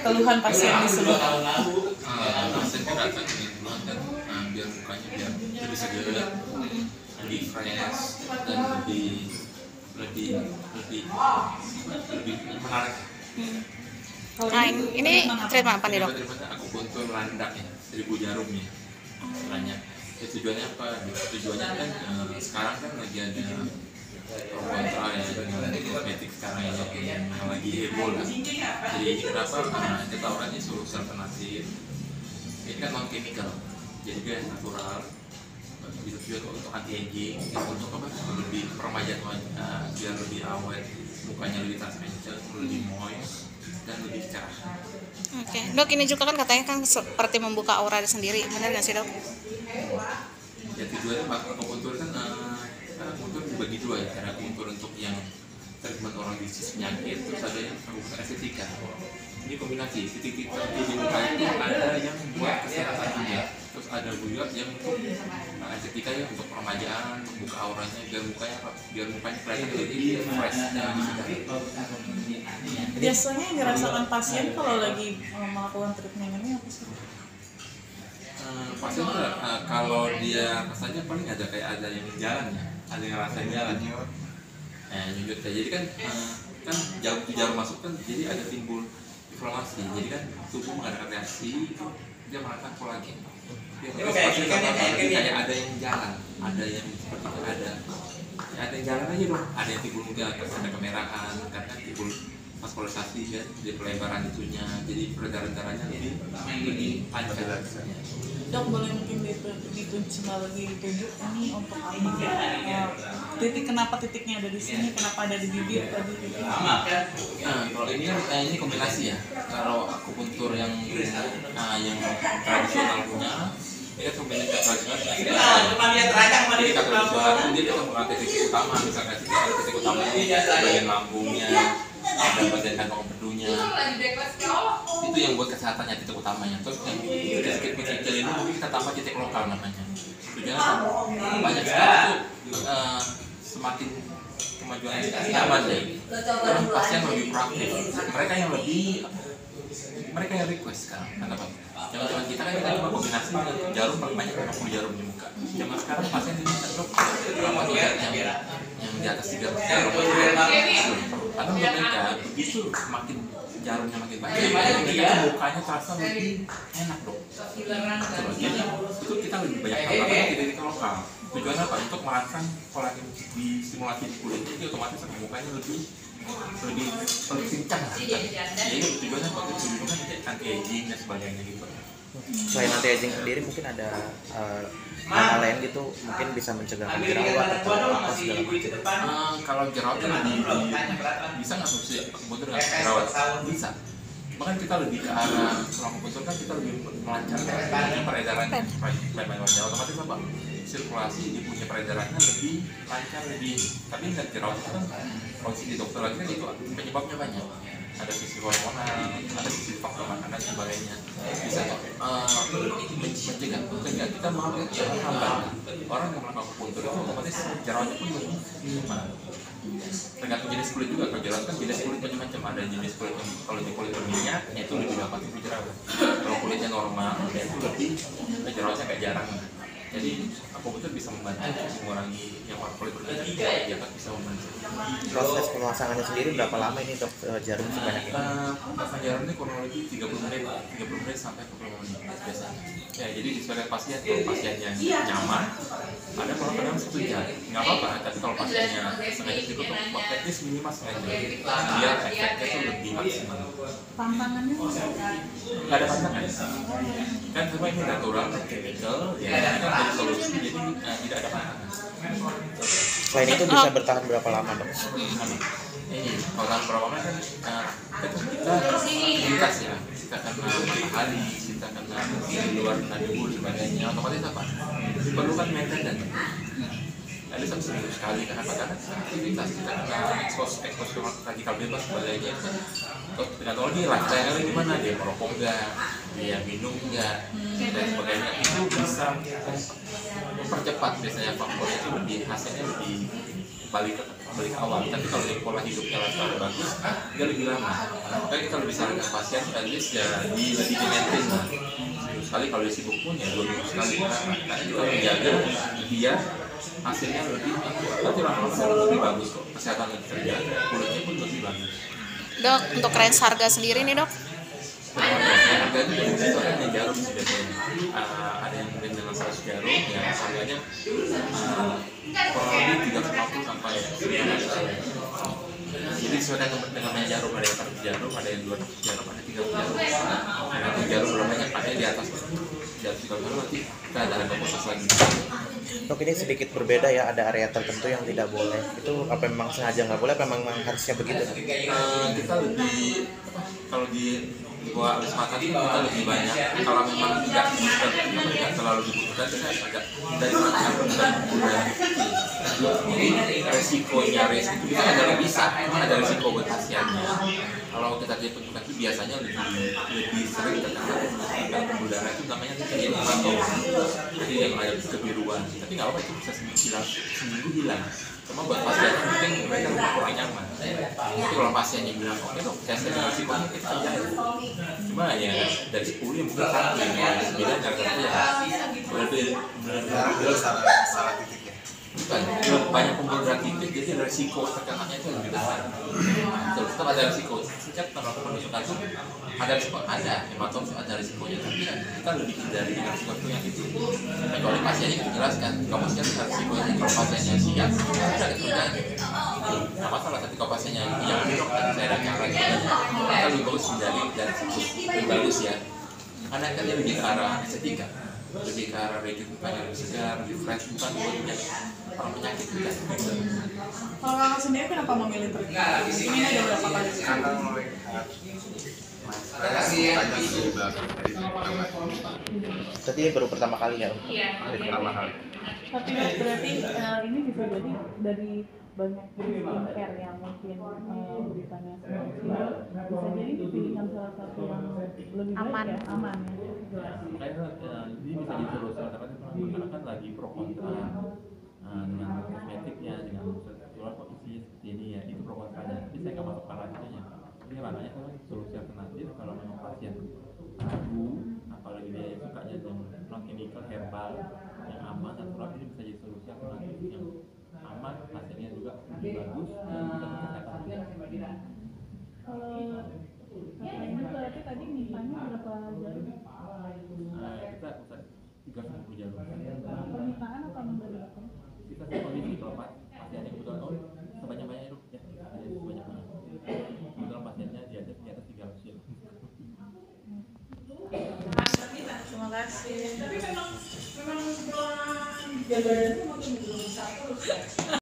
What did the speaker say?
keluhan pasien di sini? Pasien kan datang ingin keluhan kan, biar mukanya biar lebih segar, lebih fresh dan lebih menarik. Nah ini treatment apa nih dok? Treatmentnya akupuntur landak ya, 1000 jarum ya. Istilahnya. Tujuannya apa? Tujuannya kan sekarang kan lagi ada pro kontra ya dengan kosmetik sekarang yang lagi heboh lah. Jadi ini kenapa? Kita tawarannya solusi alternatif. Ini kan non chemical, jadi dia natural. Bisa juga untuk anti aging, untuk apa? Lebih peremajaan wajah, biar lebih awet, mukanya lebih transparan, lebih moist dan lebih cerah. Oke, dok ini juga kan katanya kan seperti membuka aura sendiri, benar nggak sih dok? Ya tujuannya akupuntur kan akupuntur dibagi dua ya, ada akupuntur untuk yang treatment orang bisnis penyakit, terus ada yang akupuntur estetika. Ini kombinasi, titik-titik tertentu di muka itu ada yang buat kesehatan juga, terus ada juga yang untuk estetika ya, untuk peremajaan, untuk buka auranya, biar mukanya kelihatan lebih fresh dan lebih segar. Biasanya yang dirasakan pasien kalau lagi melakukan treatment ini apa sih? Pasien kalau dia rasanya paling ada kayak ada yang jalan ya, ada yang ngerasain jalan. Nyunjut kayak jadi kan jarum masuk kan jadi ada timbul inflamasi, jadi kan tubuh mengadakan reaksi, dia merasakan kolagen. Pasien kayak ada yang jalan, ada yang seperti ada yang jalan aja dong, ada yang timbul mungkin ada kemerahan karena timbul vaskularisasi ya, jadi pelebaran itunya, jadi peredaran darahnya lebih lancar. Dok, boleh mungkin ditunjuk ini untuk apa? Kenapa titiknya ada di sini? Kenapa ada di bibir tadi? Kalau ini kombinasi ya. Kalau akupuntur yang tradisional punya, ini kan kombinasi tradisional. Jadi kalau tradisional dia bisa mengatur titik utama, misalkan titik utama ini bagian lambungnya, ada bagian kantong empedunya. Itu yang buat kesehatannya titik utamanya. Terus yang sedikit kecil ini mungkin kita tambah titik lokal namanya. Tujuannya apa? Banyak sekali tuh semakin kemajuan zaman ya. Orang pasien lebih proaktif. Mereka yang request sekarang. Kenapa? Zaman kita kan kita cuma kombinasi dengan jarum paling banyak 50 jarum di muka. Zaman sekarang pasien ini cocok berapa tidak yang di atas 300 jarum. Karena mereka begitu makin jarumnya makin banyak, mereka mukanya terasa lebih enak dong. Jadi itu kita lebih banyak tambahkan titik lokal. Tujuannya apa? Untuk merangsang kolagen di stimulasi di kulit, jadi otomatis mukanya lebih kencang lah. Jadi tujuannya apa? Tujuannya anti aging dan sebagainya gitu. Selain anti aging sendiri mungkin ada hal lain gitu, mungkin bisa mencegah jerawat atau apa segala macam. Kalau jerawat kan bisa nggak solusi akupuntur nggak jerawat? Bisa. Bahkan kita lebih ke arah kalau akupuntur kan kita lebih melancarkan peredarannya, otomatis apa? Sirkulasi di punya peredarannya lebih lancar, lebih. Tapi nggak jerawat itu kan kalau di dokter lagi kan itu penyebabnya banyak. Ada sisi hormonal, ada sisi faktor makanan dan sebagainya. Bisa mencegah kita mau menghambat orang yang melakukan akupuntur itu otomatis jerawatnya pun lebih minimal. Tergantung jenis kulit juga. Kalau jerawat kan jenis kulit macam-macam. Ada jenis kulit yang kalau di kulit berminyak itu lebih gampang itu jerawat. Kalau kulitnya normal itu lebih jerawatnya kayak jarang. Jadi akupuntur bisa membantu mengurangi yang kulit berminyak, jerawat bisa membantu. Proses pemasangannya sendiri berapa lama ini dok, jarum sebanyak ini? Pemasangan jarum ini kurang lebih 30 menit sampai 45 menit biasanya. Ya, jadi disesuaikan pasien. Kalau pasiennya nyaman, ada kadang 1 jam, nggak apa-apa. Tapi kalau pasiennya sengaja cukup, at least minimal setengah jam, biar efeknya itu lebih maksimal. Tantangannya Nggak ada tantangan. Kan semua ini natural, chemical, ya kan jadi solusi, jadi tidak ada tantangan. Selain itu bisa bertahan berapa lama dok? Ini kalau tahan berapa lama kan kita lintas ya, kita kena matahari, kita kena di luar kena debu dan sebagainya, otomatis apa? Diperlukan maintenance. Ada seminggu sekali karena aktivitas kita kena ekspos radikal bebas sebagainya. Dengan tahu dia lifestyle-nya gimana, dia merokok enggak, dia minum enggak, dan sebagainya, itu bisa mempercepat biasanya faktornya itu lebih hasilnya lebih balik awal. Tapi kalau dia pola hidupnya lifestyle bagus, dia lebih lama. Kayak kita lebih sarankan pasien at least ya lebih dimaintain lah. Sekali kalau dia sibuk pun ya 2 minggu sekali. Karena juga menjaga dia hasilnya lebih, nanti lama-lama lebih bagus kok, kesehatan lebih terjaga, kulitnya pun lebih bagus. Dok, untuk range harga sendiri nih dok? Harga itu dari harganya jarum sih biasanya. Ada yang mungkin dengan 100 jarum ya harganya kurang lebih 350 sampai 900. Jadi sesuai dengan jarum, ada yang 100 jarum, ada yang 200 jarum, ada 30 jarum. Nanti jarum belum banyak, ada di atas di atas 30 jarum nanti kita ada harga khusus lagi. Dok, ini sedikit berbeda ya, ada area tertentu yang tidak boleh. Itu apa memang sengaja nggak boleh, apa memang harusnya begitu? Kita lebih kalau di gua Wisma Atlet kita lebih banyak. Kalau memang tidak terlalu dibutuhkan, kita agak dari mana bukan resikonya itu kita ada bisa, cuma ada resiko buat pasiennya. Kalau kita lihat penunjukan itu biasanya lebih sering terkena pembuluh darah itu namanya kejadian hematoma. Jadi yang ada kebiruan. Tapi nggak apa itu bisa seminggu hilang. Cuma buat pasien mungkin mereka kurang nyaman. Tapi kalau pasiennya bilang oke dok, saya sedang risiko kita aja. Cuma ya dari 10 ya mungkin 1 ya 9 karena ya benar-benar salah titiknya. Bukan, banyak pembuluh darah tipis, jadi resiko terkenanya itu lebih besar. Terus tetap ada resiko. Sejak tanggal penunjukan itu ada resiko, ada hematoma ada resikonya, tapi kita lebih hindari dengan resiko itu yang itu. Nah, kalau pasiennya kita jelaskan, kalau pasien ada resikonya, kalau pasiennya siap, sudah kita kerjain. Nah, masalah tapi kalau pasiennya yang belum tadi saya ada caranya, kita lebih bagus hindari dari situ. Lebih bagus ya, karena kan dia lebih ke arah estetika, lebih ke arah rejuvenasi, lebih segar, lebih fresh, bukan buat penyakit kita. Kalau kakak sendiri kenapa memilih treatment? Ini ada berapa kali? Karena melihat Berarti baru pertama kali ya? pertama kali. Tapi berarti ini bisa jadi dari banyak skincare yang mungkin beritanya semua bisa jadi dipilihkan salah satu yang lebih Aman. baik ya, aman ya. Ini bisa jadi solusi karena kan lagi pro kontra dengan kosmetiknya, dengan jual kok isinya seperti ini ya, itu pro kontranya. Tapi saya nggak masuk ke ranahnya. Ini ranahnya kan solusi alternatif kalau memang pasien ragu, apalagi dia yang sukanya yang non chemical herbal yang aman dan natural, ini bisa jadi solusi alternatif yang aman, hasilnya juga lebih bagus dan bisa kesehatan juga. Kalau ini berarti tadi mintanya berapa jarum? Kita bisa 350 jarum. Permintaan atau memberikan? Kita kondisi kalau pasien yang kebetulan sebanyak-banyaknya itu ya, ada sebanyak-banyaknya. Kebetulan pasiennya di atas 300 jarum. Terima kasih. Tapi memang setelah jaga